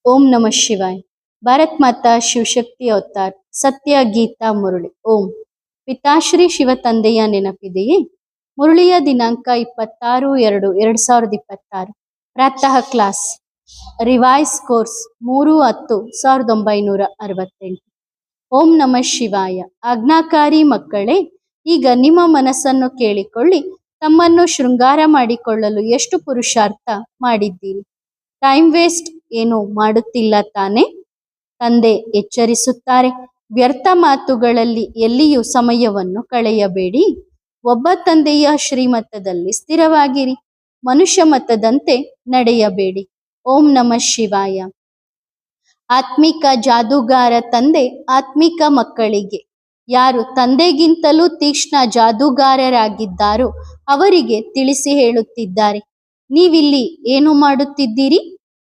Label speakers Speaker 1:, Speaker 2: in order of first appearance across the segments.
Speaker 1: ಓಂ ನಮಃ ಶಿವಾಯ. ಭಾರತ್ ಮಾತಾ ಶಿವಶಕ್ತಿ ಅವತಾರ್ ಸತ್ಯ ಗೀತಾ ಮುರಳಿ. ಓಂ. ಪಿತಾಶ್ರೀ ಶಿವ ತಂದೆಯ ನೆನಪಿದೆಯೇ? ಮುರಳಿಯ ದಿನಾಂಕ 26/2/2026. ಪ್ರಾತಃ ಕ್ಲಾಸ್. Revise course 3/10/1968. ಓಂ ನಮಃ ಶಿವಾಯ. ಆಜ್ಞಾಕಾರಿ ಮಕ್ಕಳೇ, ಈಗ ನಿಮ್ಮ ಮನಸ್ಸನ್ನು ಕೇಳಿಕೊಳ್ಳಿ. ತಮ್ಮನ್ನು ಶೃಂಗಾರ ಮಾಡಿಕೊಳ್ಳಲು ಎಷ್ಟು ಪುರುಷಾರ್ಥ ಮಾಡಿದ್ದೀರಿ? ಟೈಮ್ ವೇಸ್ಟ್ ಏನು ಮಾಡುತ್ತಿಲ್ಲ ತಾನೆ? ತಂದೆ ಎಚ್ಚರಿಸುತ್ತಾರೆ, ವ್ಯರ್ಥ ಮಾತುಗಳಲ್ಲಿ ಎಲ್ಲಿಯೂ ಸಮಯವನ್ನು ಕಳೆಯಬೇಡಿ. ಒಬ್ಬ ತಂದೆಯ ಶ್ರೀಮತದಲ್ಲಿ ಸ್ಥಿರವಾಗಿರಿ. ಮನುಷ್ಯ ಮತದಂತೆ ನಡೆಯಬೇಡಿ. ಓಂ ನಮಃ ಶಿವಾಯ. ಆತ್ಮಿಕ ಜಾದೂಗಾರ ತಂದೆ ಆತ್ಮಿಕ ಮಕ್ಕಳಿಗೆ ಯಾರು ತಂದೆಗಿಂತಲೂ ತೀಕ್ಷ್ಣ ಜಾದೂಗಾರರಾಗಿದ್ದಾರೋ ಅವರಿಗೆ ತಿಳಿಸಿ ಹೇಳುತ್ತಿದ್ದಾರೆ, ನೀವಿಲ್ಲಿ ಏನು ಮಾಡುತ್ತಿದ್ದೀರಿ?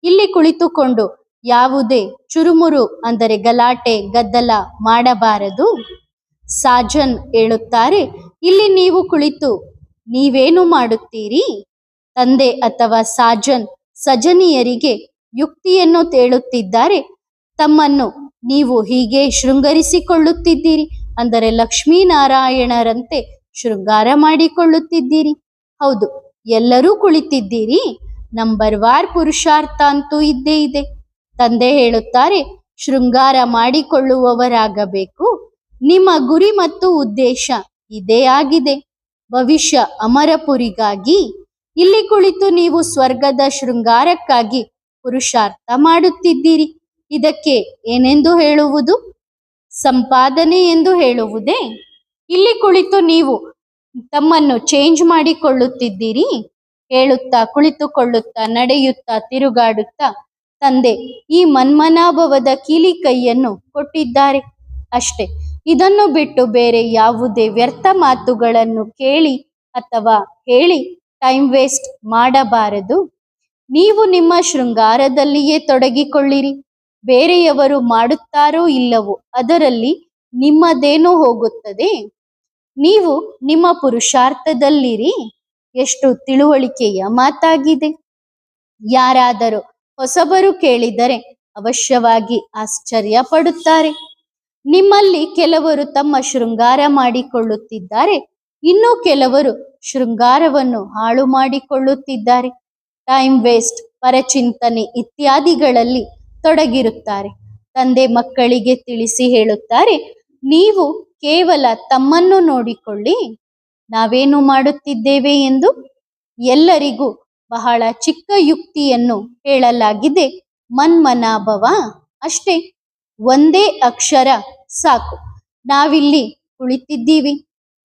Speaker 1: ಇಲ್ಲಿ ಕುಳಿತುಕೊಂಡು ಯಾವುದೇ ಚುರುಮುರು ಅಂದರೆ ಗಲಾಟೆ ಗದ್ದಲ ಮಾಡಬಾರದು. ಸಾಜನ್ ಹೇಳುತ್ತಾರೆ, ಇಲ್ಲಿ ನೀವು ಕುಳಿತು ನೀವೇನು ಮಾಡುತ್ತೀರಿ? ತಂದೆ ಅಥವಾ ಸಾಜನ್ ಸಜನಿಯರಿಗೆ ಯುಕ್ತಿಯನ್ನು ತೇಳುತ್ತಿದ್ದಾರೆ. ತಮ್ಮನ್ನು ನೀವು ಹೀಗೆ ಶೃಂಗರಿಸಿಕೊಳ್ಳುತ್ತಿದ್ದೀರಿ ಅಂದರೆ ಲಕ್ಷ್ಮೀನಾರಾಯಣರಂತೆ ಶೃಂಗಾರ ಮಾಡಿಕೊಳ್ಳುತ್ತಿದ್ದೀರಿ. ಹೌದು, ಎಲ್ಲರೂ ಕುಳಿತಿದ್ದೀರಿ. ನಂಬರ್ ವಾರ್ ಪುರುಷಾರ್ಥ ಅಂತೂ ಇದ್ದೇ ಇದೆ. ತಂದೆ ಹೇಳುತ್ತಾರೆ, ಶೃಂಗಾರ ಮಾಡಿಕೊಳ್ಳುವವರಾಗಬೇಕು. ನಿಮ್ಮ ಗುರಿ ಮತ್ತು ಉದ್ದೇಶ ಇದೇ ಆಗಿದೆ. ಭವಿಷ್ಯ ಅಮರಪುರಿಗಾಗಿ ಇಲ್ಲಿ ಕುಳಿತು ನೀವು ಸ್ವರ್ಗದ ಶೃಂಗಾರಕ್ಕಾಗಿ ಪುರುಷಾರ್ಥ ಮಾಡುತ್ತಿದ್ದೀರಿ. ಇದಕ್ಕೆ ಏನೆಂದು ಹೇಳುವುದು? ಸಂಪಾದನೆ ಎಂದು ಹೇಳುವುದೇ? ಇಲ್ಲಿ ಕುಳಿತು ನೀವು ತಮ್ಮನ್ನು ಚೇಂಜ್ ಮಾಡಿಕೊಳ್ಳುತ್ತಿದ್ದೀರಿ. ಹೇಳುತ್ತಾ, ಕುಳಿತುಕೊಳ್ಳುತ್ತಾ, ನಡೆಯುತ್ತಾ, ತಿರುಗಾಡುತ್ತಾ ತಂದೆ ಈ ಮನ್ಮನಾಭವದ ಕೀಲಿ ಕೈಯನ್ನು ಕೊಟ್ಟಿದ್ದಾರೆ ಅಷ್ಟೇ. ಇದನ್ನು ಬಿಟ್ಟು ಬೇರೆ ಯಾವುದೇ ವ್ಯರ್ಥ ಮಾತುಗಳನ್ನು ಕೇಳಿ ಅಥವಾ ಹೇಳಿ ಟೈಮ್ ವೇಸ್ಟ್ ಮಾಡಬಾರದು. ನೀವು ನಿಮ್ಮ ಶೃಂಗಾರದಲ್ಲಿಯೇ ತೊಡಗಿಕೊಳ್ಳಿರಿ. ಬೇರೆಯವರು ಮಾಡುತ್ತಾರೋ ಇಲ್ಲವೋ ಅದರಲ್ಲಿ ನಿಮ್ಮದೇನೋ ಹೋಗುತ್ತದೆ. ನೀವು ನಿಮ್ಮ ಪುರುಷಾರ್ಥದಲ್ಲಿರಿ. ಎಷ್ಟು ತಿಳುವಳಿಕೆಯ ಮಾತಾಗಿದೆ. ಯಾರಾದರೂ ಹೊಸಬರು ಕೇಳಿದರೆ ಅವಶ್ಯವಾಗಿ ಆಶ್ಚರ್ಯ ಪಡುತ್ತಾರೆ. ನಿಮ್ಮಲ್ಲಿ ಕೆಲವರು ತಮ್ಮ ಶೃಂಗಾರ ಮಾಡಿಕೊಳ್ಳುತ್ತಿದ್ದಾರೆ, ಇನ್ನು ಕೆಲವರು ಶೃಂಗಾರವನ್ನು ಹಾಳು ಮಾಡಿಕೊಳ್ಳುತ್ತಿದ್ದಾರೆ. ಟೈಮ್ ವೇಸ್ಟ್, ಪರಚಿಂತನೆ ಇತ್ಯಾದಿಗಳಲ್ಲಿ ತೊಡಗಿರುತ್ತಾರೆ. ತಂದೆ ಮಕ್ಕಳಿಗೆ ತಿಳಿಸಿ ಹೇಳುತ್ತಾರೆ, ನೀವು ಕೇವಲ ತಮ್ಮನ್ನು ನೋಡಿಕೊಳ್ಳಿ, ನಾವೇನು ಮಾಡುತ್ತಿದ್ದೇವೆ ಎಂದು. ಎಲ್ಲರಿಗೂ ಬಹಳ ಚಿಕ್ಕ ಯುಕ್ತಿಯನ್ನು ಹೇಳಲಾಗಿದೆ. ಮನ್ಮನಾಭವ ಅಷ್ಟೇ, ಒಂದೇ ಅಕ್ಷರ ಸಾಕು. ನಾವಿಲ್ಲಿ ಕುಳಿತಿದ್ದೀವಿ,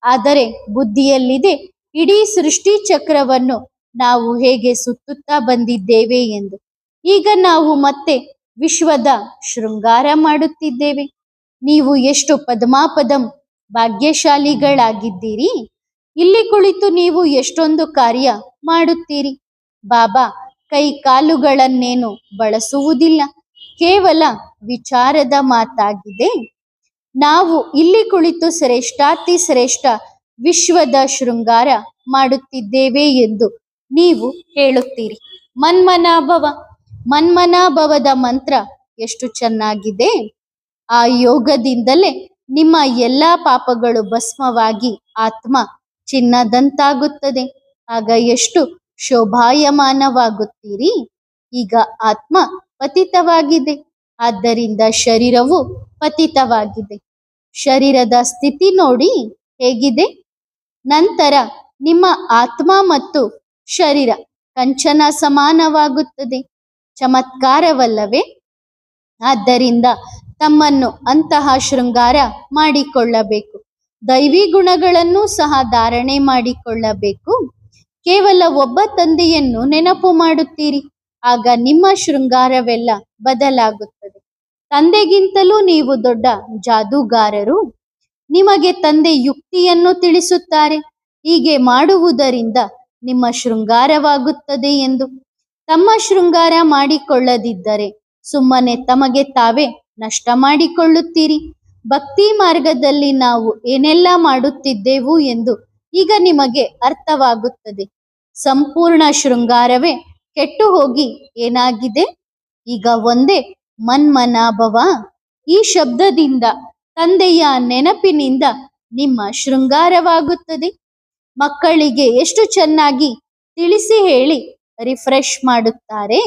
Speaker 1: ಆದರೆ ಬುದ್ಧಿಯಲ್ಲಿದೆ ಇಡೀ ಸೃಷ್ಟಿ ಚಕ್ರವನ್ನು ನಾವು ಹೇಗೆ ಸುತ್ತುತ್ತಾ ಬಂದಿದ್ದೇವೆ ಎಂದು. ಈಗ ನಾವು ಮತ್ತೆ ವಿಶ್ವದ ಶೃಂಗಾರ ಮಾಡುತ್ತಿದ್ದೇವೆ. ನೀವು ಎಷ್ಟು ಪದ್ಮಾಪದಂ ಭಾಗ್ಯಶಾಲಿಗಳಾಗಿದ್ದೀರಿ. ಇಲ್ಲಿ ಕುಳಿತು ನೀವು ಎಷ್ಟೊಂದು ಕಾರ್ಯ ಮಾಡುತ್ತೀರಿ. ಬಾಬಾ ಕೈ ಕಾಲುಗಳನ್ನೇನು ಬಳಸುವುದಿಲ್ಲ, ಕೇವಲ ವಿಚಾರದ ಮಾತಾಗಿದೆ. ನಾವು ಇಲ್ಲಿ ಕುಳಿತು ಶ್ರೇಷ್ಠಾತಿ ಶ್ರೇಷ್ಠ ವಿಶ್ವದ ಶೃಂಗಾರ ಮಾಡುತ್ತಿದ್ದೇವೆ ಎಂದು ನೀವು ಹೇಳುತ್ತೀರಿ. ಮನ್ಮನಾಭವ, ಮನ್ಮನಾಭವದ ಮಂತ್ರ ಎಷ್ಟು ಚೆನ್ನಾಗಿದೆ. ಆ ಯೋಗದಿಂದಲೇ ನಿಮ್ಮ ಎಲ್ಲ ಪಾಪಗಳು ಭಸ್ಮವಾಗಿ ಆತ್ಮ ಚಿನ್ನದಂತಾಗುತ್ತದೆ. ಆಗ ಎಷ್ಟು ಶೋಭಾಯಮಾನವಾಗುತ್ತೀರಿ. ಈಗ ಆತ್ಮ ಪತಿತವಾಗಿದೆ, ಆದ್ದರಿಂದ ಶರೀರವು ಪತಿತವಾಗಿದೆ. ಶರೀರದ ಸ್ಥಿತಿ ನೋಡಿ ಹೇಗಿದೆ. ನಂತರ ನಿಮ್ಮ ಆತ್ಮ ಮತ್ತು ಶರೀರ ಕಂಚನ ಸಮಾನವಾಗುತ್ತದೆ. ಚಮತ್ಕಾರವಲ್ಲವೇ? ಆದ್ದರಿಂದ ತಮ್ಮನ್ನು ಅಂತಹ ಶೃಂಗಾರ ಮಾಡಿಕೊಳ್ಳಬೇಕು. ದೈವಿ ಗುಣಗಳನ್ನು ಸಹ ಧಾರಣೆ ಮಾಡಿಕೊಳ್ಳಬೇಕು. ಕೇವಲ ಒಬ್ಬ ತಂದೆಯನ್ನು ನೆನಪು ಮಾಡುತ್ತೀರಿ, ಆಗ ನಿಮ್ಮ ಶೃಂಗಾರವೆಲ್ಲ ಬದಲಾಗುತ್ತದೆ. ತಂದೆಗಿಂತಲೂ ನೀವು ದೊಡ್ಡ ಜಾದೂಗಾರರು. ನಿಮಗೆ ತಂದೆ ಯುಕ್ತಿಯನ್ನು ತಿಳಿಸುತ್ತಾರೆ, ಹೀಗೆ ಮಾಡುವುದರಿಂದ ನಿಮ್ಮ ಶೃಂಗಾರವಾಗುತ್ತದೆ ಎಂದು. ತಮ್ಮ ಶೃಂಗಾರ ಮಾಡಿಕೊಳ್ಳದಿದ್ದರೆ ಸುಮ್ಮನೆ ತಮಗೆ ತಾವೇ ನಷ್ಟ ಮಾಡಿಕೊಳ್ಳುತ್ತೀರಿ. ಭಕ್ತಿ ಮಾರ್ಗದಲ್ಲಿ ನಾವು ಏನೆಲ್ಲ ಮಾಡುತ್ತಿದ್ದೆವು ಎಂದು ಈಗ ನಿಮಗೆ ಅರ್ಥವಾಗುತ್ತದೆ. ಸಂಪೂರ್ಣ ಶೃಂಗಾರವೇ ಕೆಟ್ಟು ಹೋಗಿ ಏನಾಗಿದೆ? ಈಗ ಒಂದೇ ಮನ್ಮನಾಭವ. ಈ ಶಬ್ದದಿಂದ ತಂದೆಯ ನೆನಪಿನಿಂದ ನಿಮ್ಮ ಶೃಂಗಾರವಾಗುತ್ತದೆ. ಮಕ್ಕಳಿಗೆ ಎಷ್ಟು ಚೆನ್ನಾಗಿ ತಿಳಿಸಿ ಹೇಳಿ ರಿಫ್ರೆಶ್ ಮಾಡುತ್ತಾರೆ.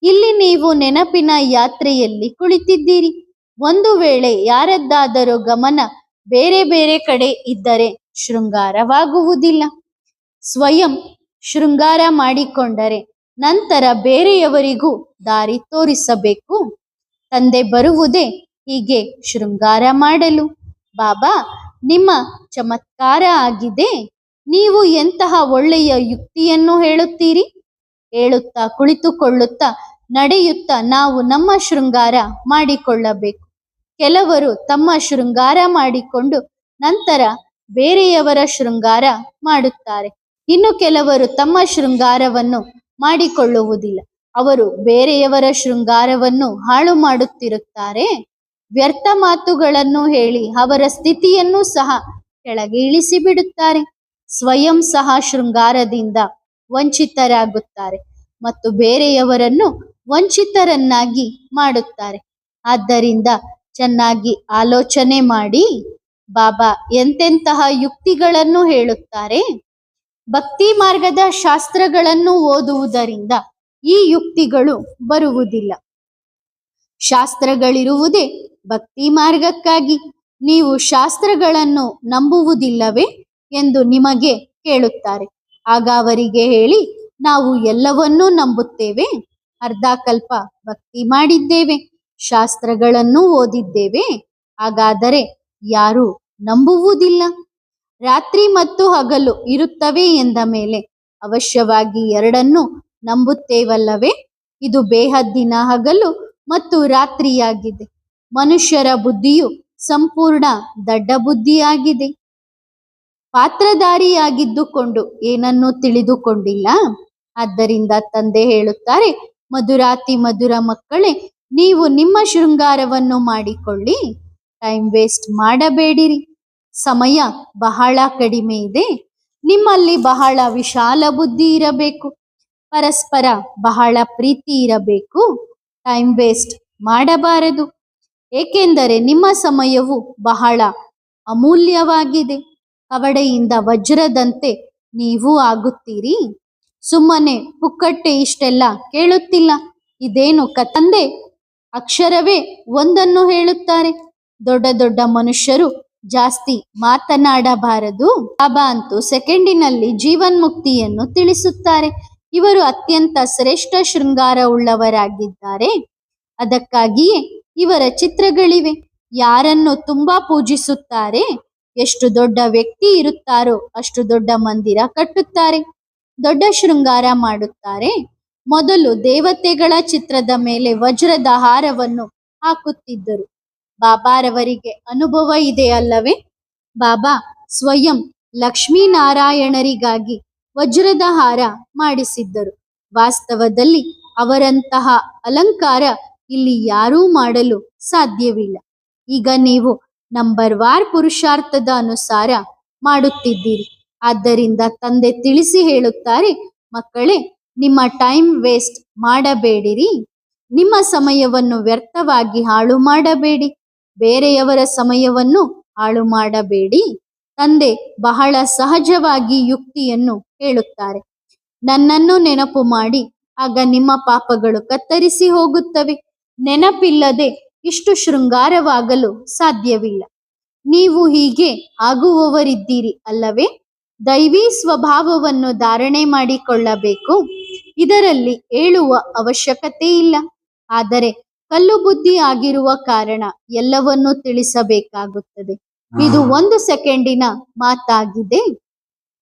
Speaker 1: ಇಲ್ಲಿ ನೀವು ನೆನಪಿನ ಯಾತ್ರೆಯಲ್ಲಿ ಕುಳಿತಿದ್ದೀರಿ. ಒಂದು ವೇಳೆ ಯಾರದ್ದಾದರೂ ಗಮನ ಬೇರೆ ಬೇರೆ ಕಡೆ ಇದ್ದರೆ ಶೃಂಗಾರವಾಗುವುದಿಲ್ಲ. ಸ್ವಯಂ ಶೃಂಗಾರ ಮಾಡಿಕೊಂಡರೆ ನಂತರ ಬೇರೆಯವರಿಗೂ ದಾರಿ ತೋರಿಸಬೇಕು. ತಂದೆ ಬರುವುದೇ ಹೀಗೆ ಶೃಂಗಾರ ಮಾಡಲು. ಬಾಬಾ, ನಿಮ್ಮ ಚಮತ್ಕಾರ ಆಗಿದೆ. ನೀವು ಎಂತಹ ಒಳ್ಳೆಯ ಯುಕ್ತಿಯನ್ನು ಹೇಳುತ್ತೀರಿ. ಹೇಳುತ್ತಾ ಕುಳಿತುಕೊಳ್ಳುತ್ತಾ ನಡೆಯುತ್ತಾ ನಾವು ನಮ್ಮ ಶೃಂಗಾರ ಮಾಡಿಕೊಳ್ಳಬೇಕು. ಕೆಲವರು ತಮ್ಮ ಶೃಂಗಾರ ಮಾಡಿಕೊಂಡು ನಂತರ ಬೇರೆಯವರ ಶೃಂಗಾರ ಮಾಡುತ್ತಾರೆ. ಇನ್ನು ಕೆಲವರು ತಮ್ಮ ಶೃಂಗಾರವನ್ನು ಮಾಡಿಕೊಳ್ಳುವುದಿಲ್ಲ. ಅವರು ಬೇರೆಯವರ ಶೃಂಗಾರವನ್ನು ಹಾಳು ಮಾಡುತ್ತಿರುತ್ತಾರೆ. ವ್ಯರ್ಥ ಮಾತುಗಳನ್ನು ಹೇಳಿ ಅವರ ಸ್ಥಿತಿಯನ್ನು ಸಹ ಕೆಳಗೆ ಇಳಿಸಿ ಬಿಡುತ್ತಾರೆ. ಸ್ವಯಂ ಸಹ ಶೃಂಗಾರದಿಂದ ವಂಚಿತರಾಗುತ್ತಾರೆ ಮತ್ತು ಬೇರೆಯವರನ್ನು ವಂಚಿತರನ್ನಾಗಿ ಮಾಡುತ್ತಾರೆ. ಆದ್ದರಿಂದ ಚೆನ್ನಾಗಿ ಆಲೋಚನೆ ಮಾಡಿ. ಬಾಬಾ ಎಂತೆಂತಹ ಯುಕ್ತಿಗಳನ್ನು ಹೇಳುತ್ತಾರೆ. ಭಕ್ತಿ ಮಾರ್ಗದ ಶಾಸ್ತ್ರಗಳನ್ನು ಓದುವುದರಿಂದ ಈ ಯುಕ್ತಿಗಳು ಬರುವುದಿಲ್ಲ. ಶಾಸ್ತ್ರಗಳಿರುವುದೇ ಭಕ್ತಿ ಮಾರ್ಗಕ್ಕಾಗಿ. ನೀವು ಶಾಸ್ತ್ರಗಳನ್ನು ನಂಬುವುದಿಲ್ಲವೇ ಎಂದು ನಿಮಗೆ ಕೇಳುತ್ತಾರೆ. ಆಗ ಅವರಿಗೆ ಹೇಳಿ, ನಾವು ಎಲ್ಲವನ್ನೂ ನಂಬುತ್ತೇವೆ. ಅರ್ಧ ಕಲ್ಪ ಭಕ್ತಿ ಮಾಡಿದ್ದೇವೆ, ಶಾಸ್ತ್ರಗಳನ್ನು ಓದಿದ್ದೇವೆ. ಹಾಗಾದರೆ ಯಾರು ನಂಬುವುದಿಲ್ಲ. ರಾತ್ರಿ ಮತ್ತು ಹಗಲು ಇರುತ್ತವೆ ಎಂದ ಮೇಲೆ ಅವಶ್ಯವಾಗಿ ಎರಡನ್ನೂ ನಂಬುತ್ತೇವಲ್ಲವೇ. ಇದು ಬೇಹದ್ದಿನ ಹಗಲು ಮತ್ತು ರಾತ್ರಿಯಾಗಿದೆ. ಮನುಷ್ಯರ ಬುದ್ಧಿಯು ಸಂಪೂರ್ಣ ದಡ್ಡ ಬುದ್ಧಿಯಾಗಿದೆ. ಪಾತ್ರಧಾರಿಯಾಗಿದ್ದುಕೊಂಡು ಏನನ್ನೂ ತಿಳಿದುಕೊಂಡಿಲ್ಲ. ಆದ್ದರಿಂದ ತಂದೆ ಹೇಳುತ್ತಾರೆ, ಮಧುರಾತಿ ಮಧುರ ಮಕ್ಕಳೇ, ನೀವು ನಿಮ್ಮ ಶೃಂಗಾರವನ್ನು ಮಾಡಿಕೊಳ್ಳಿ. ಟೈಮ್ ವೇಸ್ಟ್ ಮಾಡಬೇಡಿರಿ. ಸಮಯ ಬಹಳ ಕಡಿಮೆ ಇದೆ. ನಿಮ್ಮಲ್ಲಿ ಬಹಳ ವಿಶಾಲ ಬುದ್ಧಿ ಇರಬೇಕು. ಪರಸ್ಪರ ಬಹಳ ಪ್ರೀತಿ ಇರಬೇಕು. ಟೈಮ್ ವೇಸ್ಟ್ ಮಾಡಬಾರದು. ಏಕೆಂದರೆ ನಿಮ್ಮ ಸಮಯವು ಬಹಳ ಅಮೂಲ್ಯವಾಗಿದೆ. ಕವಡೆಯಿಂದ ವಜ್ರದಂತೆ ನೀವು ಆಗುತ್ತೀರಿ. ಸುಮ್ಮನೆ ಪುಕ್ಕಟ್ಟೆ ಇಷ್ಟೆಲ್ಲ ಕೇಳುತ್ತಿಲ್ಲ. ಇದೇನು ತಂದೆ ಅಕ್ಷರವೇ ಒಂದನ್ನು ಹೇಳುತ್ತಾರೆ. ದೊಡ್ಡ ದೊಡ್ಡ ಮನುಷ್ಯರು ಜಾಸ್ತಿ ಮಾತನಾಡಬಾರದು. ಬಾಬಾ ಅಂತೂ ಸೆಕೆಂಡಿನಲ್ಲಿ ಜೀವನ್ಮುಕ್ತಿಯನ್ನು ತಿಳಿಸುತ್ತಾರೆ. ಇವರು ಅತ್ಯಂತ ಶ್ರೇಷ್ಠ ಶೃಂಗಾರ ಉಳ್ಳವರಾಗಿದ್ದಾರೆ. ಅದಕ್ಕಾಗಿಯೇ ಇವರ ಚಿತ್ರಗಳಿವೆ. ಯಾರನ್ನು ತುಂಬಾ ಪೂಜಿಸುತ್ತಾರೆ, ಎಷ್ಟು ದೊಡ್ಡ ವ್ಯಕ್ತಿ ಇರುತ್ತಾರೋ ಅಷ್ಟು ದೊಡ್ಡ ಮಂದಿರ ಕಟ್ಟುತ್ತಾರೆ, ದೊಡ್ಡ ಶೃಂಗಾರ ಮಾಡುತ್ತಾರೆ. ಮೊದಲು ದೇವತೆಗಳ ಚಿತ್ರದ ಮೇಲೆ ವಜ್ರದ ಹಾರವನ್ನು ಹಾಕುತ್ತಿದ್ದರು. ಬಾಬಾರವರಿಗೆ ಅನುಭವ ಇದೆ ಅಲ್ಲವೇ. ಬಾಬಾ ಸ್ವಯಂ ಲಕ್ಷ್ಮೀನಾರಾಯಣರಿಗಾಗಿ ವಜ್ರದ ಹಾರ ಮಾಡಿಸಿದ್ದರು. ವಾಸ್ತವದಲ್ಲಿ ಅವರಂತಹ ಅಲಂಕಾರ ಇಲ್ಲಿ ಯಾರೂ ಮಾಡಲು ಸಾಧ್ಯವಿಲ್ಲ. ಈಗ ನೀವು ನಂಬರ್ ವಾರ್ ಪುರುಷಾರ್ಥದ ಅನುಸಾರ ಮಾಡುತ್ತಿದ್ದೀರಿ. ಆದ್ದರಿಂದ ತಂದೆ ತಿಳಿಸಿ ಹೇಳುತ್ತಾರೆ, ಮಕ್ಕಳೇ, ನಿಮ್ಮ ಟೈಮ್ ವೇಸ್ಟ್ ಮಾಡಬೇಡಿರಿ. ನಿಮ್ಮ ಸಮಯವನ್ನು ವ್ಯರ್ಥವಾಗಿ ಹಾಳು ಮಾಡಬೇಡಿ. ಬೇರೆಯವರ ಸಮಯವನ್ನು ಹಾಳು ಮಾಡಬೇಡಿ. ತಂದೆ ಬಹಳ ಸಹಜವಾಗಿ ಯುಕ್ತಿಯನ್ನು ಹೇಳುತ್ತಾರೆ. ನನ್ನನ್ನು ನೆನಪು ಮಾಡಿ, ಆಗ ನಿಮ್ಮ ಪಾಪಗಳು ಕತ್ತರಿಸಿ ಹೋಗುತ್ತವೆ. ನೆನಪಿಲ್ಲದೆ ಇಷ್ಟು ಶೃಂಗಾರವಾಗಲು ಸಾಧ್ಯವಿಲ್ಲ. ನೀವು ಹೀಗೆ ಆಗುವವರಿದ್ದೀರಿ ಅಲ್ಲವೇ. ದೈವಿ ಸ್ವಭಾವವನ್ನು ಧಾರಣೆ ಮಾಡಿಕೊಳ್ಳಬೇಕು. ಇದರಲ್ಲಿ ಹೇಳುವ ಅವಶ್ಯಕತೆ ಇಲ್ಲ. ಆದರೆ ಕಲ್ಲು ಬುದ್ಧಿ ಆಗಿರುವ ಕಾರಣ ಎಲ್ಲವನ್ನೂ ತಿಳಿಸಬೇಕಾಗುತ್ತದೆ. ಇದು 1 ಸೆಕೆಂಡಿನ ಮಾತಾಗಿದೆ.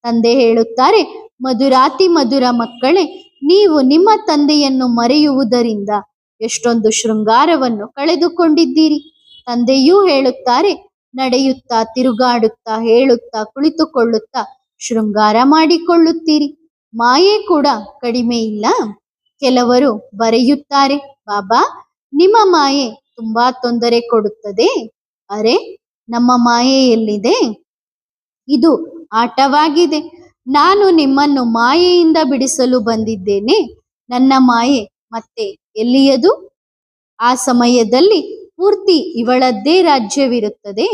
Speaker 1: ತಂದೆ ಹೇಳುತ್ತಾರೆ, ಮಧುರಾತಿ ಮಧುರ ಮಕ್ಕಳೇ, ನೀವು ನಿಮ್ಮ ತಂದೆಯನ್ನು ಮರೆಯುವುದರಿಂದ ಎಷ್ಟೊಂದು ಶೃಂಗಾರವನ್ನು ಕಳೆದುಕೊಂಡಿದ್ದೀರಿ. ತಂದೆಯೂ ಹೇಳುತ್ತಾರೆ, ನಡೆಯುತ್ತಾ ತಿರುಗಾಡುತ್ತಾ ಹೇಳುತ್ತಾ ಕುಳಿತುಕೊಳ್ಳುತ್ತಾ ಶೃಂಗಾರ ಮಾಡಿಕೊಳ್ಳುತ್ತೀರಿ. ಮಾಯೆ ಕೂಡ ಕಡಿಮೆ ಇಲ್ಲ. ಕೆಲವರು ಬರೆಯುತ್ತಾರೆ, ಬಾಬಾ, ನಿಮ್ಮ ಮಾಯೆ ತುಂಬಾ ತೊಂದರೆ ಕೊಡುತ್ತದೆ. ಅರೆ, ನಮ್ಮ ಮಾಯೆ ಎಲ್ಲಿದೆ? ಇದು ಆಟವಾಗಿದೆ. ನಾನು ನಿಮ್ಮನ್ನು ಮಾಯೆಯಿಂದ ಬಿಡಿಸಲು ಬಂದಿದ್ದೇನೆ. ನನ್ನ ಮಾಯೆ ಮತ್ತೆ ಎಲ್ಲಿಯದು? ಆ ಸಮಯದಲ್ಲಿ ಪೂರ್ತಿ ಇವಳದ್ದೇ ರಾಜ್ಯವಿರುತ್ತದೆ.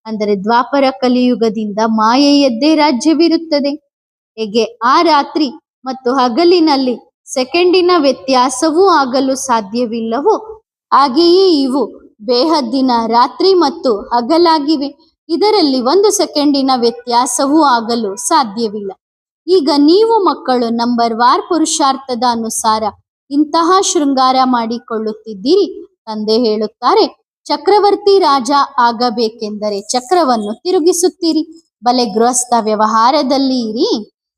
Speaker 1: ಅಂದರೆ ದ್ವಾಪರ ಕಲಿಯುಗದಿಂದ ಮಾಯೆಯದ್ದೇ ರಾಜ್ಯವಿರುತ್ತದೆ. ಹೇಗೆ ಆ ರಾತ್ರಿ ಮತ್ತು ಹಗಲಿನಲ್ಲಿ ಸೆಕೆಂಡಿನ ವ್ಯತ್ಯಾಸವೂ ಆಗಲು ಸಾಧ್ಯವಿಲ್ಲವೋ ಹಾಗೆಯೇ ಇವು ಬೇಹದ್ದಿನ ರಾತ್ರಿ ಮತ್ತು ಹಗಲಾಗಿವೆ. ಇದರಲ್ಲಿ 1 ಸೆಕೆಂಡಿನ ವ್ಯತ್ಯಾಸವೂ ಆಗಲು ಸಾಧ್ಯವಿಲ್ಲ. ಈಗ ನೀವು ಮಕ್ಕಳು ನಂಬರ್ ವಾರ್ ಪುರುಷಾರ್ಥದ ಅನುಸಾರ ಇಂತಹ ಶೃಂಗಾರ ಮಾಡಿಕೊಳ್ಳುತ್ತಿದ್ದೀರಿ. ತಂದೆ ಹೇಳುತ್ತಾರೆ, ಚಕ್ರವರ್ತಿ ರಾಜ ಆಗಬೇಕೆಂದರೆ ಚಕ್ರವನ್ನು ತಿರುಗಿಸುತ್ತೀರಿ. ಬಲೆ ಗೃಹಸ್ಥ ವ್ಯವಹಾರದಲ್ಲಿ ಇರಿ.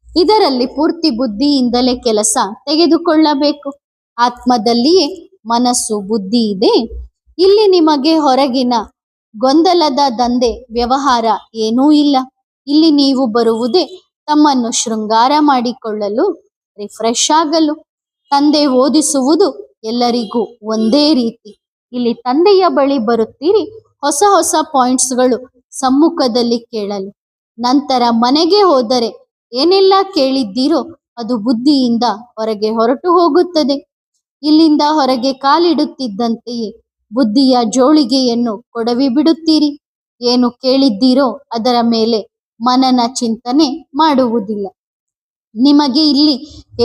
Speaker 1: ಇದರಲ್ಲಿ ಪೂರ್ತಿ ಬುದ್ಧಿಯಿಂದಲೇ ಕೆಲಸ ತೆಗೆದುಕೊಳ್ಳಬೇಕು. ಆತ್ಮದಲ್ಲಿಯೇ ಮನಸ್ಸು ಬುದ್ಧಿ ಇದೆ. ಇಲ್ಲಿ ನಿಮಗೆ ಹೊರಗಿನ ಗೊಂದಲದ ದಂಧೆ ವ್ಯವಹಾರ ಏನೂ ಇಲ್ಲ. ಇಲ್ಲಿ ನೀವು ಬರುವುದೇ ತಮ್ಮನ್ನು ಶೃಂಗಾರ ಮಾಡಿಕೊಳ್ಳಲು, ರಿಫ್ರೆಶ್ ಆಗಲು. ತಂದೆ ಓದಿಸುವುದು ಎಲ್ಲರಿಗೂ ಒಂದೇ ರೀತಿ. ಇಲ್ಲಿ ತಂದೆಯ ಬಳಿ ಬರುತ್ತೀರಿ ಹೊಸ ಹೊಸ ಪಾಯಿಂಟ್ಸ್ಗಳು ಸಮ್ಮುಖದಲ್ಲಿ ಕೇಳಲು. ನಂತರ ಮನೆಗೆ ಹೋದರೆ ಏನೆಲ್ಲ ಕೇಳಿದ್ದೀರೋ ಅದು ಬುದ್ಧಿಯಿಂದ ಹೊರಗೆ ಹೊರಟು ಹೋಗುತ್ತದೆ. ಇಲ್ಲಿಂದ ಹೊರಗೆ ಕಾಲಿಡುತ್ತಿದ್ದಂತೆಯೇ ಬುದ್ಧಿಯ ಜೋಳಿಗೆಯನ್ನು ಕೊಡವಿ ಬಿಡುತ್ತೀರಿ. ಏನು ಕೇಳಿದ್ದೀರೋ ಅದರ ಮೇಲೆ ಮನನ ಚಿಂತನೆ ಮಾಡುವುದಿಲ್ಲ. ನಿಮಗೆ ಇಲ್ಲಿ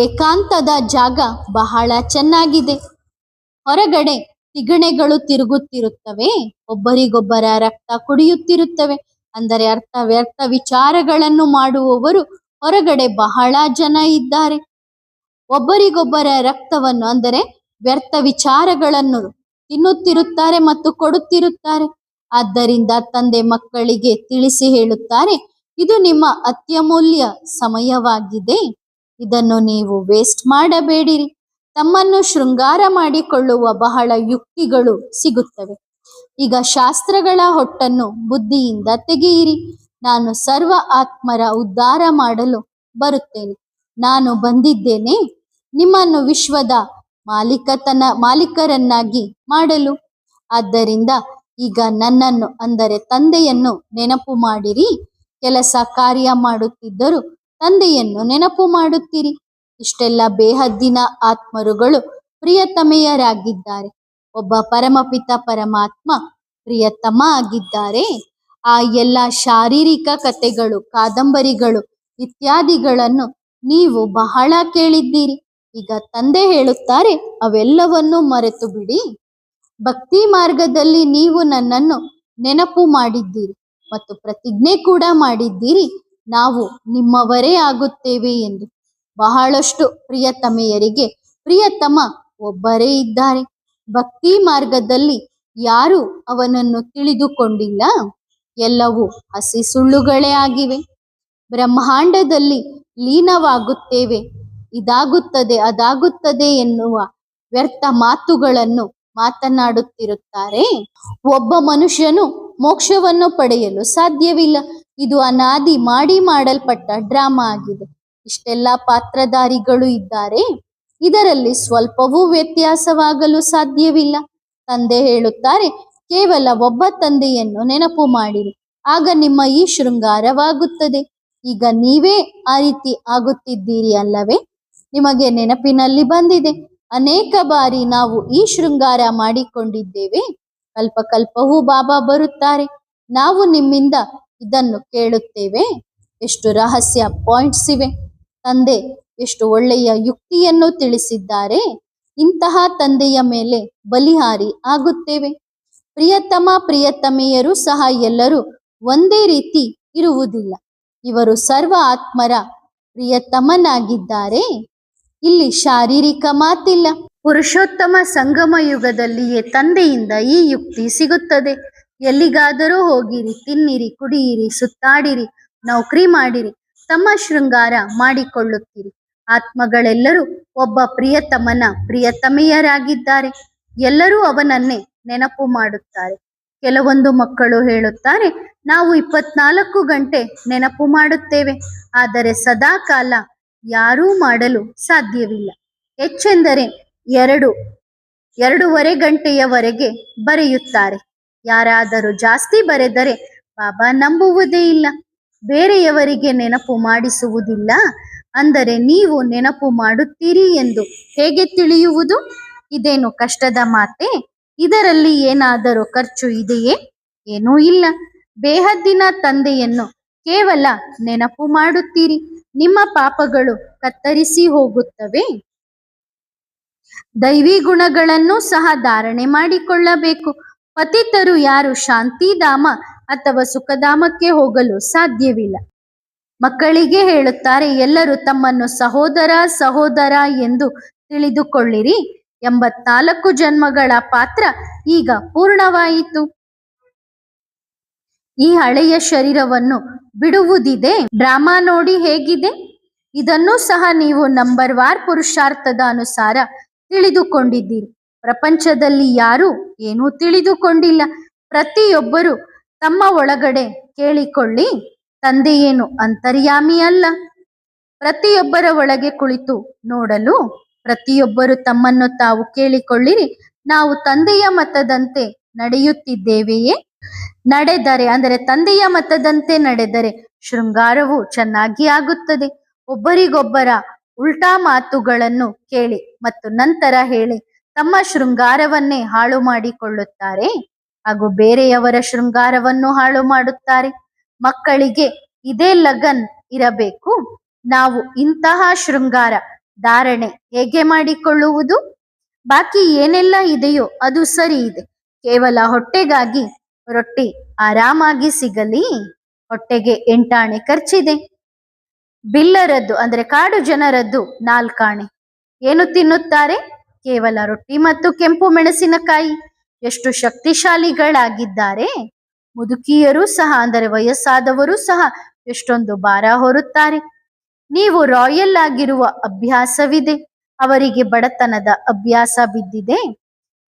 Speaker 1: ಏಕಾಂತದ ಜಾಗ ಬಹಳ ಚೆನ್ನಾಗಿದೆ. ಹೊರಗಡೆ ತಿಗಣೆಗಳು ತಿರುಗುತ್ತಿರುತ್ತವೆ, ಒಬ್ಬರಿಗೊಬ್ಬರ ರಕ್ತ ಕುಡಿಯುತ್ತಿರುತ್ತವೆ. ಅಂದರೆ ವ್ಯರ್ಥ ವಿಚಾರಗಳನ್ನು ಮಾಡುವವರು ಹೊರಗಡೆ ಬಹಳ ಜನ ಇದ್ದಾರೆ. ಒಬ್ಬರಿಗೊಬ್ಬರ ರಕ್ತವನ್ನು ಅಂದರೆ ವ್ಯರ್ಥ ವಿಚಾರಗಳನ್ನು ತಿನ್ನುತ್ತಿರುತ್ತಾರೆ ಮತ್ತು ಕೊಡುತ್ತಿರುತ್ತಾರೆ. ಆದ್ದರಿಂದ ತಂದೆ ಮಕ್ಕಳಿಗೆ ತಿಳಿಸಿ ಹೇಳುತ್ತಾರೆ, ಇದು ನಿಮ್ಮ ಅತ್ಯಮೂಲ್ಯ ಸಮಯವಾಗಿದೆ. ಇದನ್ನು ನೀವು ವೇಸ್ಟ್ ಮಾಡಬೇಡಿರಿ. ತಮ್ಮನ್ನು ಶೃಂಗಾರ ಮಾಡಿಕೊಳ್ಳುವ ಬಹಳ ಯುಕ್ತಿಗಳು ಸಿಗುತ್ತವೆ. ಈಗ ಶಾಸ್ತ್ರಗಳ ಹೊಟ್ಟನ್ನು ಬುದ್ಧಿಯಿಂದ ತೆಗೆಯಿರಿ. ನಾನು ಸರ್ವ ಆತ್ಮರ ಉದ್ಧಾರ ಮಾಡಲು ಬರುತ್ತೇನೆ. ನಾನು ಬಂದಿದ್ದೇನೆ ನಿಮ್ಮನ್ನು ವಿಶ್ವದ ಮಾಲೀಕರನ್ನಾಗಿ ಮಾಡಲು. ಆದ್ದರಿಂದ ಈಗ ನನ್ನನ್ನು ಅಂದರೆ ತಂದೆಯನ್ನು ನೆನಪು ಮಾಡಿರಿ. ಕೆಲಸ ಕಾರ್ಯ ಮಾಡುತ್ತಿದ್ದರೂ ತಂದೆಯನ್ನು ನೆನಪು ಮಾಡುತ್ತೀರಿ. ಇಷ್ಟೆಲ್ಲ ಬೇಹದ್ದಿನ ಆತ್ಮರುಗಳು ಪ್ರಿಯತಮೆಯರಾಗಿದ್ದಾರೆ. ಒಬ್ಬ ಪರಮಪಿತ ಪರಮಾತ್ಮ ಪ್ರಿಯತಮ ಆಗಿದ್ದಾರೆ. ಆ ಎಲ್ಲ ಶಾರೀರಿಕ ಕಥೆಗಳು, ಕಾದಂಬರಿಗಳು ಇತ್ಯಾದಿಗಳನ್ನು ನೀವು ಬಹಳ ಕೇಳಿದ್ದೀರಿ. ಈಗ ತಂದೆ ಹೇಳುತ್ತಾರೆ, ಅವೆಲ್ಲವನ್ನು ಮರೆತು ಬಿಡಿ. ಭಕ್ತಿ ಮಾರ್ಗದಲ್ಲಿ ನೀವು ನನ್ನನ್ನು ನೆನಪು ಮಾಡಿದ್ದೀರಿ ಮತ್ತು ಪ್ರತಿಜ್ಞೆ ಕೂಡ ಮಾಡಿದ್ದೀರಿ, ನಾವು ನಿಮ್ಮವರೇ ಆಗುತ್ತೇವೆ ಎಂದು. ಬಹಳಷ್ಟು ಪ್ರಿಯತಮೆಯರಿಗೆ ಪ್ರಿಯತಮ ಒಬ್ಬರೇ ಇದ್ದಾರೆ. ಭಕ್ತಿ ಮಾರ್ಗದಲ್ಲಿ ಯಾರು ಅವನನ್ನು ತಿಳಿದುಕೊಂಡಿಲ್ಲ. ಎಲ್ಲವೂ ಹಸಿ ಸುಳ್ಳುಗಳೇ ಆಗಿವೆ. ಬ್ರಹ್ಮಾಂಡದಲ್ಲಿ ಲೀನವಾಗುತ್ತೇವೆ, ಇದಾಗುತ್ತದೆ ಅದಾಗುತ್ತದೆ ಎನ್ನುವ ವ್ಯರ್ಥ ಮಾತುಗಳನ್ನು ಮಾತನಾಡುತ್ತಿರುತ್ತಾರೆ. ಒಬ್ಬ ಮನುಷ್ಯನು ಮೋಕ್ಷವನ್ನು ಪಡೆಯಲು ಸಾಧ್ಯವಿಲ್ಲ. ಇದು ಅನಾದಿ ಮಾಡಲ್ಪಟ್ಟ ಡ್ರಾಮಾ ಆಗಿದೆ. ಇಷ್ಟೆಲ್ಲ ಪಾತ್ರಧಾರಿಗಳು ಇದ್ದಾರೆ. ಇದರಲ್ಲಿ ಸ್ವಲ್ಪವೂ ವ್ಯತ್ಯಾಸವಾಗಲು ಸಾಧ್ಯವಿಲ್ಲ. ತಂದೆ ಹೇಳುತ್ತಾರೆ, ಕೇವಲ ಒಬ್ಬ ತಂದೆಯನ್ನು ನೆನಪು ಮಾಡಿರಿ, ಆಗ ನಿಮ್ಮ ಈ ಶೃಂಗಾರವಾಗುತ್ತದೆ. ಈಗ ನೀವೇ ಆ ರೀತಿ ಆಗುತ್ತಿದ್ದೀರಿ ಅಲ್ಲವೇ? ನಿಮಗೆ ನೆನಪಿನಲ್ಲಿ ಬಂದಿದೆ, ಅನೇಕ ಬಾರಿ ನಾವು ಈ ಶೃಂಗಾರ ಮಾಡಿಕೊಂಡಿದ್ದೇವೆ. ಕಲ್ಪವೂ ಬಾಬಾ ಬರುತ್ತಾರೆ, ನಾವು ನಿಮ್ಮಿಂದ ಇದನ್ನು ಕೇಳುತ್ತೇವೆ. ಎಷ್ಟು ರಹಸ್ಯ ಪಾಯಿಂಟ್ಸ್ ಇವೆ. ತಂದೆ ಎಷ್ಟು ಒಳ್ಳೆಯ ಯುಕ್ತಿಯನ್ನು ತಿಳಿಸಿದ್ದಾರೆ. ಇಂತಹ ತಂದೆಯ ಮೇಲೆ ಬಲಿಹಾರಿ ಆಗುತ್ತೇವೆ. ಪ್ರಿಯತಮೆಯರು ಸಹ ಎಲ್ಲರೂ ಒಂದೇ ರೀತಿ ಇರುವುದಿಲ್ಲ. ಇವರು ಸರ್ವ ಆತ್ಮರ ಪ್ರಿಯತಮನಾಗಿದ್ದಾರೆ. ಇಲ್ಲಿ ಶಾರೀರಿಕ ಮಾತಿಲ್ಲ. ಪುರುಷೋತ್ತಮ ಸಂಗಮ ಯುಗದಲ್ಲಿಯೇ ತಂದೆಯಿಂದ ಈ ಯುಕ್ತಿ ಸಿಗುತ್ತದೆ. ಎಲ್ಲಿಗಾದರೂ ಹೋಗಿರಿ, ತಿನ್ನಿರಿ, ಕುಡಿಯಿರಿ, ಸುತ್ತಾಡಿರಿ, ನೌಕರಿ ಮಾಡಿರಿ, ತಮ್ಮ ಶೃಂಗಾರ ಮಾಡಿಕೊಳ್ಳುತ್ತೀರಿ. ಆತ್ಮಗಳೆಲ್ಲರೂ ಒಬ್ಬ ಪ್ರಿಯತಮನ ಪ್ರಿಯತಮೆಯರಾಗಿದ್ದಾರೆ. ಎಲ್ಲರೂ ಅವನನ್ನೇ ನೆನಪು ಮಾಡುತ್ತಾರೆ. ಕೆಲವೊಂದು ಮಕ್ಕಳು ಹೇಳುತ್ತಾರೆ, ನಾವು 24 ಗಂಟೆ ನೆನಪು ಮಾಡುತ್ತೇವೆ, ಆದರೆ ಸದಾ ಕಾಲ ಯಾರೂ ಮಾಡಲು ಸಾಧ್ಯವಿಲ್ಲ. ಹೆಚ್ಚೆಂದರೆ 2-2.5 ಗಂಟೆಯವರೆಗೆ ಬರೆಯುತ್ತಾರೆ. ಯಾರಾದರೂ ಜಾಸ್ತಿ ಬರೆದರೆ ಬಾಬಾ ನಂಬುವುದೇ ಇಲ್ಲ. ಬೇರೆಯವರಿಗೆ ನೆನಪು ಮಾಡಿಸುವುದಿಲ್ಲ. ಅಂದರೆ ನೀವು ನೆನಪು ಮಾಡುತ್ತೀರಿ ಎಂದು ಹೇಗೆ ತಿಳಿಯುವುದು? ಇದೇನು ಕಷ್ಟದ ಮಾತೆ? ಇದರಲ್ಲಿ ಏನಾದರೂ ಖರ್ಚು ಇದೆಯೇ? ಏನೂ ಇಲ್ಲ. ಬೇಹದ್ದಿನ ತಂದೆಯನ್ನು ಕೇವಲ ನೆನಪು ಮಾಡುತ್ತೀರಿ. ನಿಮ್ಮ ಪಾಪಗಳು ಕತ್ತರಿಸಿ ಹೋಗುತ್ತವೆ. ದೈವಿ ಗುಣಗಳನ್ನು ಸಹ ಧಾರಣೆ ಮಾಡಿಕೊಳ್ಳಬೇಕು. ಪತಿತರು ಯಾರು ಶಾಂತಿಧಾಮ ಅಥವಾ ಸುಖಧಾಮಕ್ಕೆ ಹೋಗಲು ಸಾಧ್ಯವಿಲ್ಲ. ಮಕ್ಕಳಿಗೆ ಹೇಳುತ್ತಾರೆ, ಎಲ್ಲರೂ ತಮ್ಮನ್ನು ಸಹೋದರ ಸಹೋದರ ಎಂದು ತಿಳಿದುಕೊಳ್ಳಿರಿ. 84 ಜನ್ಮಗಳ ಪಾತ್ರ ಈಗ ಪೂರ್ಣವಾಯಿತು. ಈ ಹಳೆಯ ಶರೀರವನ್ನು ಬಿಡುವುದಿದೆ. ಡ್ರಾಮಾ ನೋಡಿ ಹೇಗಿದೆ. ಇದನ್ನು ಸಹ ನೀವು ನಂಬರ್ ವಾರ್ ಪುರುಷಾರ್ಥದ ಅನುಸಾರ ತಿಳಿದುಕೊಂಡಿದ್ದೀರಿ. ಪ್ರಪಂಚದಲ್ಲಿ ಯಾರೂ ಏನೂ ತಿಳಿದುಕೊಂಡಿಲ್ಲ. ಪ್ರತಿಯೊಬ್ಬರು ತಮ್ಮ ಒಳಗಡೆ ಕೇಳಿಕೊಳ್ಳಿ, ತಂದೆಯೇನು ಅಂತರ್ಯಾಮಿ ಅಲ್ಲ. ಪ್ರತಿಯೊಬ್ಬರ ಒಳಗೆ ಕುಳಿತು ನೋಡಲು ಪ್ರತಿಯೊಬ್ಬರು ತಮ್ಮನ್ನು ತಾವು ಕೇಳಿಕೊಳ್ಳಿರಿ, ನಾವು ತಂದೆಯ ಮತದಂತೆ ನಡೆಯುತ್ತಿದ್ದೇವೆಯೇ? ನಡೆದರೆ ಅಂದರೆ ತಂದೆಯ ಮತದಂತೆ ನಡೆದರೆ ಶೃಂಗಾರವು ಚೆನ್ನಾಗಿ ಆಗುತ್ತದೆ. ಒಬ್ಬರಿಗೊಬ್ಬರ ಉಲ್ಟಾ ಮಾತುಗಳನ್ನು ಕೇಳಿ ಮತ್ತು ನಂತರ ಹೇಳಿ ತಮ್ಮ ಶೃಂಗಾರವನ್ನೇ ಹಾಳು ಮಾಡಿಕೊಳ್ಳುತ್ತಾರೆ ಹಾಗೂ ಬೇರೆಯವರ ಶೃಂಗಾರವನ್ನು ಹಾಳು ಮಾಡುತ್ತಾರೆ. ಮಕ್ಕಳಿಗೆ ಇದೇ ಲಗನ್ ಇರಬೇಕು. ನಾವು ಇಂತಹ ಶೃಂಗಾರ ಧಾರಣೆ ಹೇಗೆ ಮಾಡಿಕೊಳ್ಳುವುದು? ಬಾಕಿ ಏನೆಲ್ಲ ಇದೆಯೋ ಅದು ಸರಿ ಇದೆ. ಕೇವಲ ಹೊಟ್ಟೆಗಾಗಿ ರೊಟ್ಟಿ ಆರಾಮಾಗಿ ಸಿಗಲಿ. ಹೊಟ್ಟೆಗೆ 8 ಆಣೆ ಖರ್ಚಿದೆ. ಬಿಲ್ಲರದ್ದು ಅಂದ್ರೆ ಕಾಡು ಜನರದ್ದು 4 ಆಣೆ. ಏನು ತಿನ್ನುತ್ತಾರೆ? ಕೇವಲ ರೊಟ್ಟಿ ಮತ್ತು ಕೆಂಪು ಮೆಣಸಿನಕಾಯಿ. ಎಷ್ಟು ಶಕ್ತಿಶಾಲಿಗಳಾಗಿದ್ದಾರೆ. ಮುದುಕಿಯರು ಸಹ ಅಂದರೆ ವಯಸ್ಸಾದವರು ಸಹ ಎಷ್ಟೊಂದು ಭಾರ ಹೊರುತ್ತಾರೆ. ನೀವು ರಾಯಲ್ ಆಗಿರುವ ಅಭ್ಯಾಸವಿದೆ, ಅವರಿಗೆ ಬಡತನದ ಅಭ್ಯಾಸ ಬಿದ್ದಿದೆ.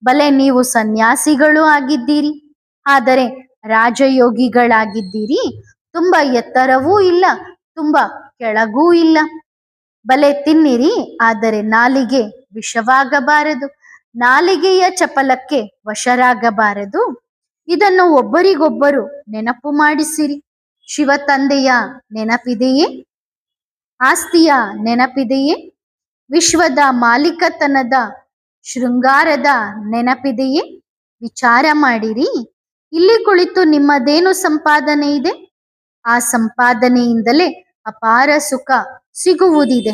Speaker 1: ಬಲೆ ನೀವು ಸನ್ಯಾಸಿಗಳು ಆಗಿದ್ದೀರಿ, ಆದರೆ ರಾಜಯೋಗಿಗಳಾಗಿದ್ದೀರಿ. ತುಂಬಾ ಎತ್ತರವೂ ಇಲ್ಲ, ತುಂಬಾ ಕೆಳಗೂ ಇಲ್ಲ. ಬಲೆ ತಿನ್ನಿರಿ, ಆದರೆ ನಾಲಿಗೆ ವಿಷವಾಗಬಾರದು. ನಾಲಿಗೆಯ ಚಪಲಕ್ಕೆ ವಶರಾಗಬಾರದು. ಇದನ್ನು ಒಬ್ಬರಿಗೊಬ್ಬರು ನೆನಪು ಮಾಡಿಸಿರಿ. ಶಿವ ತಂದೆಯ ನೆನಪಿದೆಯೇ? ಆಸ್ತಿಯ ನೆನಪಿದೆಯೇ? ವಿಶ್ವದ ಮಾಲೀಕತನದ ಶೃಂಗಾರದ ನೆನಪಿದೆಯೇ? ವಿಚಾರ ಮಾಡಿರಿ. ಇಲ್ಲಿ ಕುಳಿತು ನಿಮ್ಮದೇನು ಸಂಪಾದನೆ ಇದೆ? ಆ ಸಂಪಾದನೆಯಿಂದಲೇ ಅಪಾರ ಸುಖ ಸಿಗುವುದಿದೆ.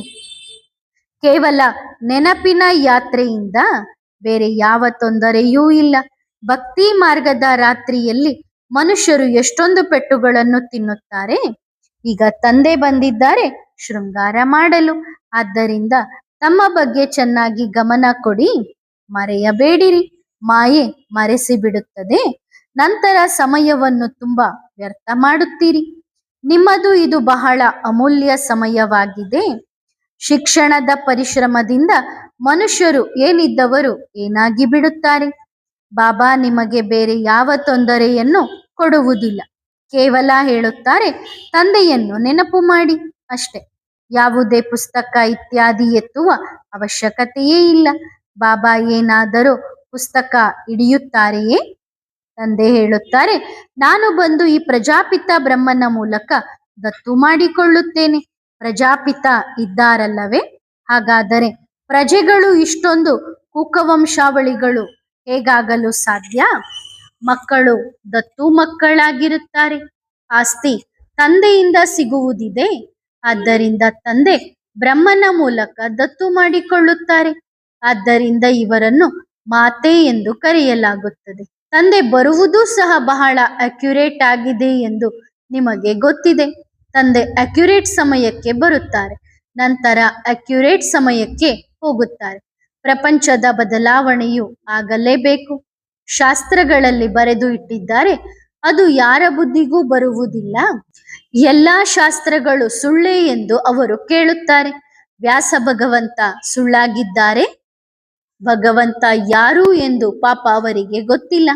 Speaker 1: ಕೇವಲ ನೆನಪಿನ ಯಾತ್ರೆಯಿಂದ ಬೇರೆ ಯಾವ ತೊಂದರೆಯೂ ಇಲ್ಲ. ಭಕ್ತಿ ಮಾರ್ಗದ ರಾತ್ರಿಯಲ್ಲಿ ಮನುಷ್ಯರು ಎಷ್ಟೊಂದು ಪೆಟ್ಟುಗಳನ್ನು ತಿನ್ನುತ್ತಾರೆ. ಈಗ ತಂದೆ ಬಂದಿದ್ದಾರೆ ಶೃಂಗಾರ ಮಾಡಲು. ಆದ್ದರಿಂದ ತಮ್ಮ ಬಗ್ಗೆ ಚೆನ್ನಾಗಿ ಗಮನ ಕೊಡಿ, ಮರೆಯಬೇಡಿರಿ. ಮಾಯೆ ಮರೆಸಿ ಬಿಡುತ್ತದೆ. ನಂತರ ಸಮಯವನ್ನು ತುಂಬಾ ವ್ಯರ್ಥ ಮಾಡುತ್ತೀರಿ. ನಿಮ್ಮದು ಇದು ಬಹಳ ಅಮೂಲ್ಯ ಸಮಯವಾಗಿದೆ. ಶಿಕ್ಷಣದ ಪರಿಶ್ರಮದಿಂದ ಮನುಷ್ಯರು ಏನಿದ್ದವರು ಏನಾಗಿ ಬಿಡುತ್ತಾರೆ. ಬಾಬಾ ನಿಮಗೆ ಬೇರೆ ಯಾವ ತೊಂದರೆಯನ್ನು ಕೊಡುವುದಿಲ್ಲ. ಕೇವಲ ಹೇಳುತ್ತಾರೆ, ತಂದೆಯನ್ನು ನೆನಪು ಮಾಡಿ ಅಷ್ಟೆ. ಯಾವುದೇ ಪುಸ್ತಕ ಇತ್ಯಾದಿ ಎತ್ತುವ ಅವಶ್ಯಕತೆಯೇ ಇಲ್ಲ. ಬಾಬಾ ಏನಾದರೂ ಪುಸ್ತಕ ಹಿಡಿಯುತ್ತಾರೆಯೇ? ತಂದೆ ಹೇಳುತ್ತಾರೆ, ನಾನು ಬಂದು ಈ ಪ್ರಜಾಪಿತ ಬ್ರಹ್ಮನ ಮೂಲಕ ದತ್ತು ಮಾಡಿಕೊಳ್ಳುತ್ತೇನೆ. ಪ್ರಜಾಪಿತ ಇದ್ದಾರಲ್ಲವೇ? ಹಾಗಾದರೆ ಪ್ರಜೆಗಳು ಇಷ್ಟೊಂದು ಕುಕವಂಶಾವಳಿಗಳು ಹೇಗಾಗಲು ಸಾಧ್ಯ? ಮಕ್ಕಳು ದತ್ತು ಮಕ್ಕಳಾಗಿರುತ್ತಾರೆ. ಆಸ್ತಿ ತಂದೆಯಿಂದ ಸಿಗುವುದಿದೆ. ಆದ್ದರಿಂದ ತಂದೆ ಬ್ರಹ್ಮನ ಮೂಲಕ ದತ್ತು ಮಾಡಿಕೊಳ್ಳುತ್ತಾರೆ. ಆದ್ದರಿಂದ ಇವರನ್ನು ಮಾತೆ ಎಂದು ಕರೆಯಲಾಗುತ್ತದೆ. ತಂದೆ ಬರುವುದು ಸಹ ಬಹಳ ಅಕ್ಯುರೇಟ್ ಆಗಿದೆ ಎಂದು ನಿಮಗೆ ಗೊತ್ತಿದೆ. ತಂದೆ ಅಕ್ಯುರೇಟ್ ಸಮಯಕ್ಕೆ ಬರುತ್ತಾರೆ, ನಂತರ ಅಕ್ಯುರೇಟ್ ಸಮಯಕ್ಕೆ ಹೋಗುತ್ತಾರೆ. ಪ್ರಪಂಚದ ಬದಲಾವಣೆಯು ಆಗಲೇಬೇಕು. ಶಾಸ್ತ್ರಗಳಲ್ಲಿ ಬರೆದು ಇಟ್ಟಿದ್ದಾರೆ, ಅದು ಯಾರ ಬುದ್ಧಿಗೂ ಬರುವುದಿಲ್ಲ. ಎಲ್ಲಾ ಶಾಸ್ತ್ರಗಳು ಸುಳ್ಳೇ ಎಂದು ಅವರು ಕೇಳುತ್ತಾರೆ. ವ್ಯಾಸ ಭಗವಂತ ಸುಳ್ಳಾಗಿದ್ದಾರೆ? ಭಗವಂತ ಯಾರು ಎಂದು ಪಾಪ ಅವರಿಗೆ ಗೊತ್ತಿಲ್ಲ.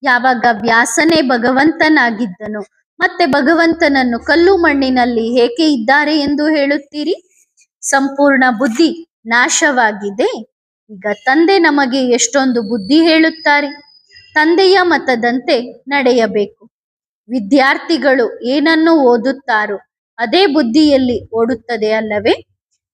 Speaker 1: ಯಾವಾಗ ವ್ಯಾಸನೇ ಭಗವಂತನಾಗಿದ್ದನು, ಮತ್ತೆ ಭಗವಂತನನ್ನು ಕಲ್ಲು ಮಣ್ಣಿನಲ್ಲಿ ಏಕೆ ಇದ್ದಾರೆ ಎಂದು ಹೇಳುತ್ತೀರಿ? ಸಂಪೂರ್ಣ ಬುದ್ಧಿ ನಾಶವಾಗಿದೆ. ಈಗ ತಂದೆ ನಮಗೆ ಎಷ್ಟೊಂದು ಬುದ್ಧಿ ಹೇಳುತ್ತಾರೆ. ತಂದೆಯ ಮತದಂತೆ ನಡೆಯಬೇಕು. ವಿದ್ಯಾರ್ಥಿಗಳು ಏನನ್ನು ಓದುತ್ತಾರೋ, ಅದೇ ಬುದ್ಧಿಯಲ್ಲಿ ಓಡುತ್ತದೆ ಅಲ್ಲವೇ?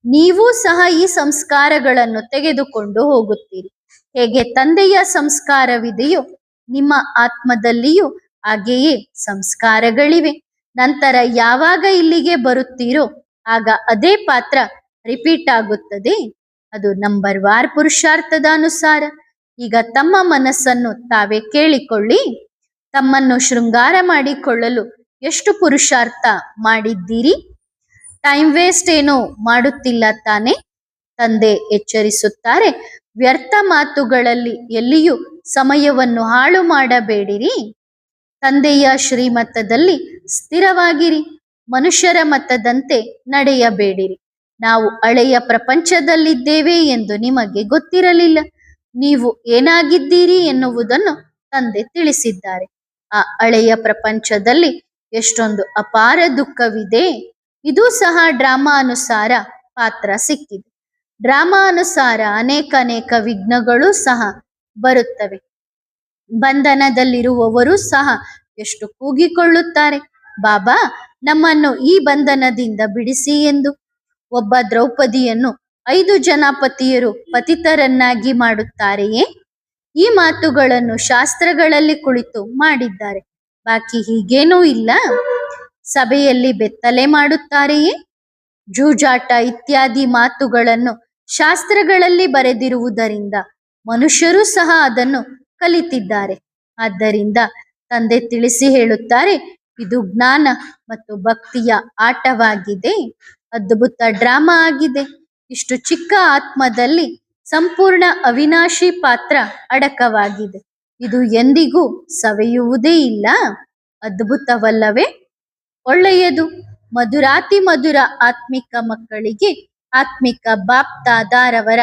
Speaker 1: ನೀವು ಸಹ ಈ ಸಂಸ್ಕಾರಗಳನ್ನು ತೆಗೆದುಕೊಂಡು ಹೋಗುತ್ತೀರಿ. ಹೇಗೆ ತಂದೆಯ ಸಂಸ್ಕಾರವಿದೆಯೋ ನಿಮ್ಮ ಆತ್ಮದಲ್ಲಿಯೂ ಹಾಗೆಯೇ ಸಂಸ್ಕಾರಗಳಿವೆ. ನಂತರ ಯಾವಾಗ ಇಲ್ಲಿಗೆ ಬರುತ್ತೀರೋ ಆಗ ಅದೇ ಪಾತ್ರ ರಿಪೀಟ್ ಆಗುತ್ತದೆ. ಅದು ನಂಬರ್ ವಾರ್ ಪುರುಷಾರ್ಥದ ಅನುಸಾರ. ಈಗ ತಮ್ಮ ಮನಸ್ಸನ್ನು ತಾವೇ ಕೇಳಿಕೊಳ್ಳಿ. ತಮ್ಮನ್ನು ಶೃಂಗಾರ ಮಾಡಿಕೊಳ್ಳಲು ಎಷ್ಟು ಪುರುಷಾರ್ಥ ಮಾಡಿದ್ದೀರಿ? ಟೈಮ್ ವೇಸ್ಟ್ ಏನೋ ಮಾಡುತ್ತಿಲ್ಲ ತಾನೆ? ತಂದೆ ಎಚ್ಚರಿಸುತ್ತಾರೆ, ವ್ಯರ್ಥ ಮಾತುಗಳಲ್ಲಿ ಎಲ್ಲಿಯೂ ಸಮಯವನ್ನು ಹಾಳು ಮಾಡಬೇಡಿರಿ. ತಂದೆಯ ಶ್ರೀಮತದಲ್ಲಿ ಸ್ಥಿರವಾಗಿರಿ. ಮನುಷ್ಯರ ಮತದಂತೆ ನಡೆಯಬೇಡಿರಿ. ನಾವು ಹಳೆಯ ಪ್ರಪಂಚದಲ್ಲಿದ್ದೇವೆ ಎಂದು ನಿಮಗೆ ಗೊತ್ತಿರಲಿಲ್ಲ. ನೀವು ಏನಾಗಿದ್ದೀರಿ ಎನ್ನುವುದನ್ನು ತಂದೆ ತಿಳಿಸಿದ್ದಾರೆ. ಆ ಹಳೆಯ ಪ್ರಪಂಚದಲ್ಲಿ ಎಷ್ಟೊಂದು ಅಪಾರ ದುಃಖವಿದೆ. ಇದು ಸಹ ಡ್ರಾಮಾ ಅನುಸಾರ ಪಾತ್ರ ಸಿಕ್ಕಿದೆ. ಡ್ರಾಮಾ ಅನುಸಾರ ಅನೇಕ ವಿಘ್ನಗಳು ಸಹ ಬರುತ್ತವೆ. ಬಂಧನದಲ್ಲಿರುವವರು ಸಹ ಎಷ್ಟು ಕೂಗಿಕೊಳ್ಳುತ್ತಾರೆ, ಬಾಬಾ ನಮ್ಮನ್ನು ಈ ಬಂಧನದಿಂದ ಬಿಡಿಸಿ ಎಂದು. ಒಬ್ಬ ದ್ರೌಪದಿಯನ್ನು 5 ಜನ ಪತಿಯರು ಪತಿತರನ್ನಾಗಿ ಮಾಡುತ್ತಾರೆಯೇ? ಈ ಮಾತುಗಳನ್ನು ಶಾಸ್ತ್ರಗಳಲ್ಲಿ ಕುಳಿತು ಮಾಡಿದ್ದಾರೆ. ಬಾಕಿ ಹೀಗೇನೂ ಇಲ್ಲ. ಸಭೆಯಲ್ಲಿ ಬೆತ್ತಲೆ ಮಾಡುತ್ತಾರೆಯೇ? ಜೂಜಾಟ ಇತ್ಯಾದಿ ಮಾತುಗಳನ್ನು ಶಾಸ್ತ್ರಗಳಲ್ಲಿ ಬರೆದಿರುವುದರಿಂದ ಮನುಷ್ಯರು ಸಹ ಅದನ್ನು ಕಲಿತಿದ್ದಾರೆ. ಆದ್ದರಿಂದ ತಂದೆ ತಿಳಿಸಿ ಹೇಳುತ್ತಾರೆ, ಇದು ಜ್ಞಾನ ಮತ್ತು ಭಕ್ತಿಯ ಆಟವಾಗಿದೆ. ಅದ್ಭುತ ಡ್ರಾಮಾ ಆಗಿದೆ. ಇಷ್ಟು ಚಿಕ್ಕ ಆತ್ಮದಲ್ಲಿ ಸಂಪೂರ್ಣ ಅವಿನಾಶಿ ಪಾತ್ರ ಅಡಕವಾಗಿದೆ. ಇದು ಎಂದಿಗೂ ಸವೆಯುವುದೇ ಇಲ್ಲ. ಅದ್ಭುತವಲ್ಲವೇ? ಒಳ್ಳೆಯದು. ಮಧುರಾತಿ ಮಧುರ ಆತ್ಮಿಕ ಮಕ್ಕಳಿಗೆ ಆತ್ಮಿಕ ಬಾಪ್ ದಾದಾರವರ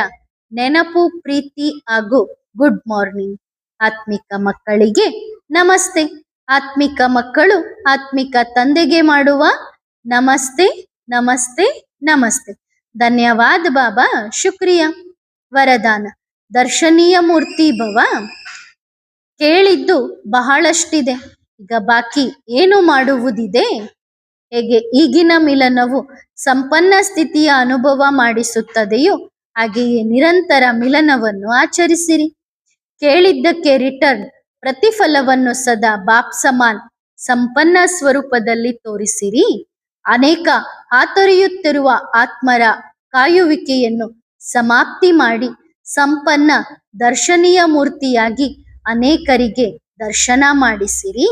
Speaker 1: ನೆನಪು, ಪ್ರೀತಿ ಹಾಗೂ ಗುಡ್ ಮಾರ್ನಿಂಗ್. ಆತ್ಮಿಕ ಮಕ್ಕಳಿಗೆ ನಮಸ್ತೆ. ಆತ್ಮಿಕ ಮಕ್ಕಳು ಆತ್ಮಿಕ ತಂದೆಗೆ ಮಾಡುವ ನಮಸ್ತೆ ನಮಸ್ತೆ ನಮಸ್ತೆ. ಧನ್ಯವಾದ ಬಾಬಾ, ಶುಕ್ರಿಯಾ. ವರದಾನ: ದರ್ಶನೀಯ ಮೂರ್ತಿ ಭವ. ಕೇಳಿದ್ದು ಬಹಳಷ್ಟಿದೆ, ಈಗ ಬಾಕಿ ಏನು ಮಾಡುವುದಿದೆ? ಹೇಗೆ ಈಗಿನ ಮಿಲನವು ಸಂಪನ್ನ ಸ್ಥಿತಿಯ ಅನುಭವ ಮಾಡಿಸುತ್ತದೆಯೋ ಹಾಗೆಯೇ ನಿರಂತರ ಮಿಲನವನ್ನು ಆಚರಿಸಿರಿ. ಕೇಳಿದ್ದಕ್ಕೆ ರಿಟರ್ನ್ ಪ್ರತಿಫಲವನ್ನು ಸದಾ ಬಾಪ್ ಸಮಾನ್ ಸಂಪನ್ನ ಸ್ವರೂಪದಲ್ಲಿ ತೋರಿಸಿರಿ. ಅನೇಕ ಹಾತೊರೆಯುತ್ತಿರುವ ಆತ್ಮರ ಕಾಯುವಿಕೆಯನ್ನು ಸಮಾಪ್ತಿ ಮಾಡಿ ಸಂಪನ್ನ ದರ್ಶನೀಯ ಮೂರ್ತಿಯಾಗಿ ಅನೇಕರಿಗೆ ದರ್ಶನ ಮಾಡಿಸಿರಿ.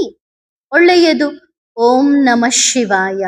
Speaker 1: ಒಳ್ಳೆಯದು. ಓಂ ನಮಃ ಶಿವಾಯ.